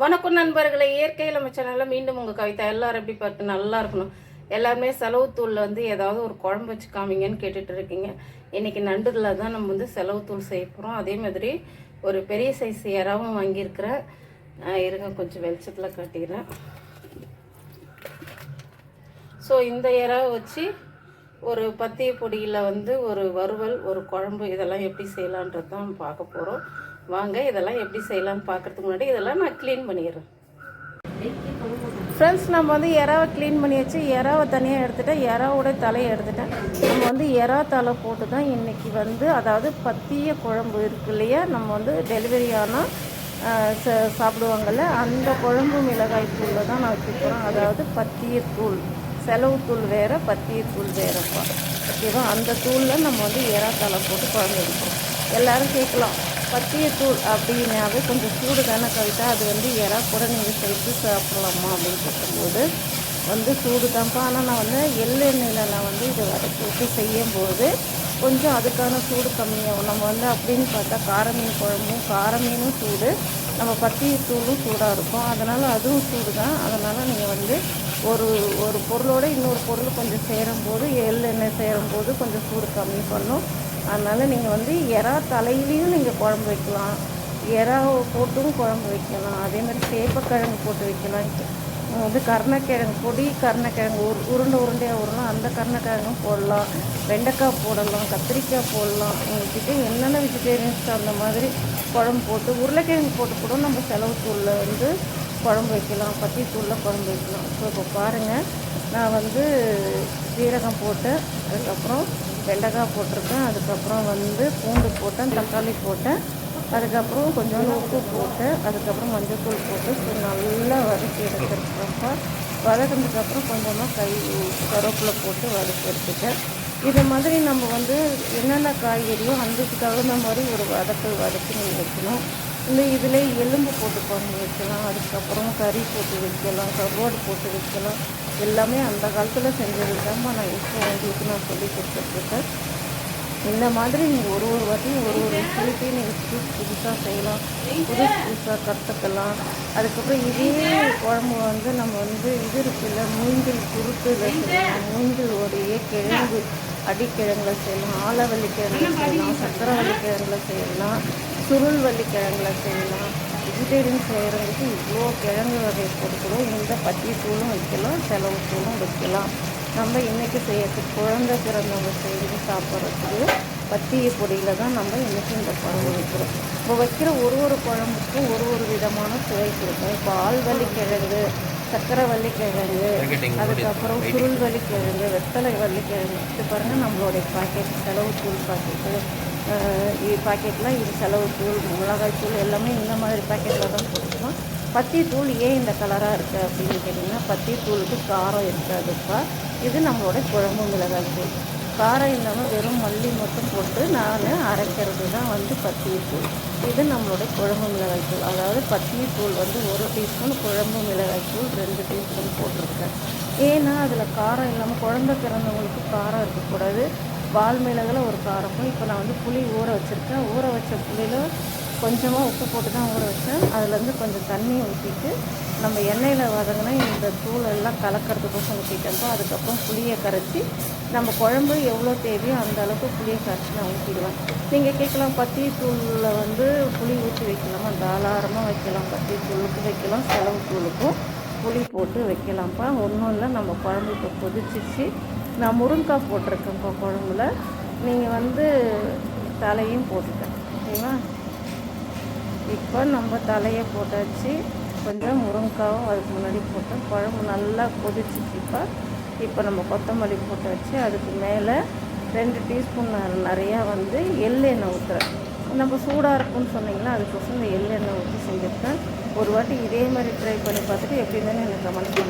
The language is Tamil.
வணக்கம் நண்பர்களை, இயற்கையில் நம்ம சேனலில் மீண்டும் உங்கள் கவிதா. எல்லோரும் எப்படி பார்த்து நல்லா இருக்கணும். எல்லாருமே செலவு தூளில் வந்து ஏதாவது ஒரு குழம்பு வச்சு காமிங்கன்னு கேட்டுட்டு இருக்கீங்க. இன்றைக்கி நண்டுகளில் தான் நம்ம வந்து செலவு தூள் செய்ய போகிறோம். அதே மாதிரி ஒரு பெரிய சைஸ் இறாவும் வாங்கியிருக்கிறேன். இருங்க, கொஞ்சம் வெளிச்சத்தில் காட்டிக்கிறேன். ஸோ இந்த இறாவை வச்சு ஒரு பத்திய பொடியில் வந்து ஒரு வறுவல், ஒரு குழம்பு, இதெல்லாம் எப்படி செய்யலான்றது தான் பார்க்க போகிறோம். வாங்க, இதெல்லாம் எப்படி செய்யலான்னு பார்க்குறதுக்கு முன்னாடி இதெல்லாம் நான் க்ளீன் பண்ணிடுறேன். ஃப்ரெண்ட்ஸ், நம்ம வந்து இறாவை க்ளீன் பண்ணி வச்சு இறாவை தனியாக எடுத்துகிட்டேன். இறாவோட தலையை எடுத்துட்டேன். நம்ம வந்து இறா தலை போட்டு தான் இன்றைக்கி வந்து, அதாவது பத்திய குழம்பு இருக்கு இல்லையா, நம்ம வந்து டெலிவரி ஆனால் சாப்பிடுவாங்கள்ல, அந்த குழம்பு மிளகாய் தூளில் தான் நான் வச்சுக்கிறோம். அதாவது பத்திய தூள், செலவு தூள் வேறு, பத்திய தூள் வேறுப்பா. ஓகேவா? அந்த தூளில் நம்ம வந்து இறா தலை போட்டு குழம்பு எடுக்கிறோம். எல்லோரும் கேட்கலாம், பத்திய தூள் அப்படின்னாவே கொஞ்சம் சூடு தானே கவிதா, அது வந்து இறா கூட நீங்கள் சேர்த்து சாப்பிட்லாமா அப்படின்னு கேட்கும்போது வந்து சூடு தான்ப்பா. ஆனால் நான் வந்து எள்ளெண்ணெயில் நான் வந்து இதை வதக்கி விட்டு செய்யும்போது கொஞ்சம் அதுக்கான சூடு கம்மியாகும். நம்ம வந்து அப்படின்னு பார்த்தா கார மீன் குழம்பும் கார மீனும் சூடு, நம்ம பத்திய தூளும் சூடாக இருக்கும். அதனால் அதுவும் சூடு தான். அதனால் நீங்கள் வந்து ஒரு பொருளோடு இன்னொரு பொருள் கொஞ்சம் சேரும்போது, எள்ளெண்ணெய் சேரும்போது கொஞ்சம் சூடு கம்மி பண்ணும். அதனால் நீங்கள் வந்து இறா தலையிலையும் நீங்கள் குழம்பு வைக்கலாம், இறாவை போட்டும் குழம்பு வைக்கலாம். அதேமாதிரி சேப்பக்கிழங்கு போட்டு வைக்கலாம். வந்து கருணக்கிழங்கு பொடி, கருணக்கிழங்கு உருண்டையாக உருளலாம், அந்த கருணக்கிழங்கும் போடலாம். வெண்டைக்காய் போடலாம், கத்திரிக்காய் போடலாம். உங்கள்கிட்ட என்னென்ன வெஜிடேரியன்ஸ் அந்த மாதிரி குழம்பு போட்டு, உருளைக்கிழங்கு போட்டு கூட நம்ம செலவு தூளில் வந்து குழம்பு வைக்கலாம், பத்தி தூளில் குழம்பு வைக்கலாம். ஸோ இப்போ பாருங்கள், நான் வந்து சீரகம் போட்டு, அதுக்கப்புறம் வெண்டைக்காய் போட்டிருக்கேன், அதுக்கப்புறம் வந்து பூண்டு போட்டேன், தக்காளி போட்டேன், அதுக்கப்புறம் கொஞ்சோண்டு உப்பு போட்டு, அதுக்கப்புறம் மஞ்சள் தூள் போட்டு நல்லா வதக்கி எடுத்துருக்கப்போ, வதக்கினதுக்கப்புறம் கொஞ்சமாக கருவேப்பிலை போட்டு வதக்கி எடுத்துட்டேன். இது மாதிரி நம்ம வந்து என்னென்ன காய்கறியோ அதுக்கு தகுந்த மாதிரி ஒரு வதக்கி நீங்கள் வைக்கணும். இந்த இதில் எலும்பு போட்டு குழம்பு வைக்கலாம், அதுக்கப்புறம் கறி போட்டு வைக்கலாம், கருவாடு போட்டு வைக்கலாம். எல்லாமே அந்த காலத்தில் செஞ்சது தான் நான் இப்போ உங்களுக்கு நான் சொல்லி கொடுத்துட்ருக்கேன். இந்த மாதிரி நீங்கள் ஒரு வாட்டியும் ஒரு விஷயத்தையும் நீங்கள் புதுசாக செய்யலாம், புதுசாக கற்றுக்கலாம். அதுக்கப்புறம் இதே குழம்பு வந்து நம்ம வந்து இது இருக்குல்ல, மூங்கில் குருத்தில் செய்யலாம், மூங்கிலுடைய கிழங்கு அடிக்கிழங்குல செய்யலாம், ஆலவள்ளிக்கிழங்குல செய்யலாம், சக்கரவள்ளிக்கிழங்குல செய்யலாம், சுருள் வள்ளிக்கிழங்குல செய்யலாம். வெஜிடேரியன் செய்கிறதுக்கு இவ்வளோ கிழங்கு வகை கொடுக்குறோம். இந்த பத்திய தூளும் வைக்கலாம், செலவு தூளும் வைக்கலாம். நம்ம இன்றைக்கி செய்யறதுக்கு குழந்தை பிறந்தவங்க செய்து சாப்பிட்றதுக்கு பத்திய பொடியில் தான் நம்ம இன்றைக்கி இந்த குழம்பு வைக்கிறோம். இப்போ வைக்கிற ஒரு குழம்புக்கும் ஒரு விதமான சுவை கொடுக்கும். இப்போ ஆள்வள்ளிக்கிழங்கு, சக்கரை வள்ளிக்கிழங்கு, அதுக்கப்புறம் சுருள் வள்ளிக்கிழங்கு, வெத்தலை வள்ளிக்கிழங்கு, இது பாருங்கள் நம்மளுடைய பாக்கெட் செலவு தூள் பாக்கெட்டில் இது செலவு தூள், மிளகாய் தூள் எல்லாமே இந்த மாதிரி பாக்கெட்டில் தான் போட்டுக்கலாம். பத்திய தூள் ஏன் இந்த கலராக இருக்குது அப்படின்னு கேட்டிங்கன்னா, பத்திய தூளுக்கு காரம் இருக்காதுப்பா. இது நம்மளோட குழம்பு மிளகாய் தூள். காரம் இல்லாமல் வெறும் மல்லி மட்டும் போட்டு நான் அரைக்கிறது தான் வந்து பத்திய தூள். இது நம்மளோட குழம்பு மிளகாய் தூள். அதாவது பத்திய தூள் வந்து 1 டீஸ்பூன், குழம்பு மிளகாய் தூள் 2 டீஸ்பூன் போட்டிருக்கேன். ஏன்னா அதில் காரம் இல்லாமல், குழந்தை பிறந்தவங்களுக்கு காரம் இருக்கக்கூடாது. வால் மிளகில் ஒரு காரமும். இப்போ நான் வந்து புளி ஊற வச்சுருக்கேன். ஊற வச்ச புளியில் கொஞ்சமாக உப்பு போட்டு தான் ஊற வச்சேன். அதுலேருந்து கொஞ்சம் தண்ணி ஊற்றிட்டு நம்ம எண்ணெயில் வதங்கினா இந்த தூளெல்லாம் கலக்கிறதுக்கோசம் ஊற்றிட்டப்போ, அதுக்கப்புறம் புளியை கரைச்சி நம்ம குழம்பு எவ்வளோ தேவையோ அந்த அளவுக்கு புளியை கரைச்சி நான் ஊற்றிடுவேன். நீங்கள் கேட்கலாம், பத்திய தூளில் வந்து புளி ஊற்றி வைக்கலாமா? தாராளமாக வைக்கலாம். பத்திய தூளுக்கு வைக்கலாம், செலவு தூளுக்கும் புளி போட்டு வைக்கலாம்ப்பா. ஒன்றும் இல்லை, நம்ம குழம்பு இப்போ கொதிச்சிச்சு. நான் முருங்கைக்காய் போட்டிருக்கேன்ப்பா குழம்புல. நீங்கள் வந்து தலையும் போட்டுட்டேன். ஓகேவா? இப்போ நம்ம தலையை போட்டாச்சு, கொஞ்சம் முருங்கைக்காவும் அதுக்கு முன்னாடி போட்டோம். குழம்பு நல்லா கொதிச்சிச்சுப்பா. இப்போ நம்ம கொத்தமல்லி போட்டாச்சு. அதுக்கு மேலே 2 டீஸ்பூன் நிறையா வந்து எள்ளெண்ணெய் ஊற்றுறேன். நம்ம சூடாக இருக்கும்னு சொன்னீங்களா, அதுக்கோசம் இந்த எள்ளெண்ணெய் ஊற்றி செஞ்சுருக்கேன். ஒரு வாட்டி இதே மாதிரி ட்ரை பண்ணி பார்த்துட்டு எப்படி இருந்தாலும் எனக்கு கமெண்ட் பண்ணுங்கள்.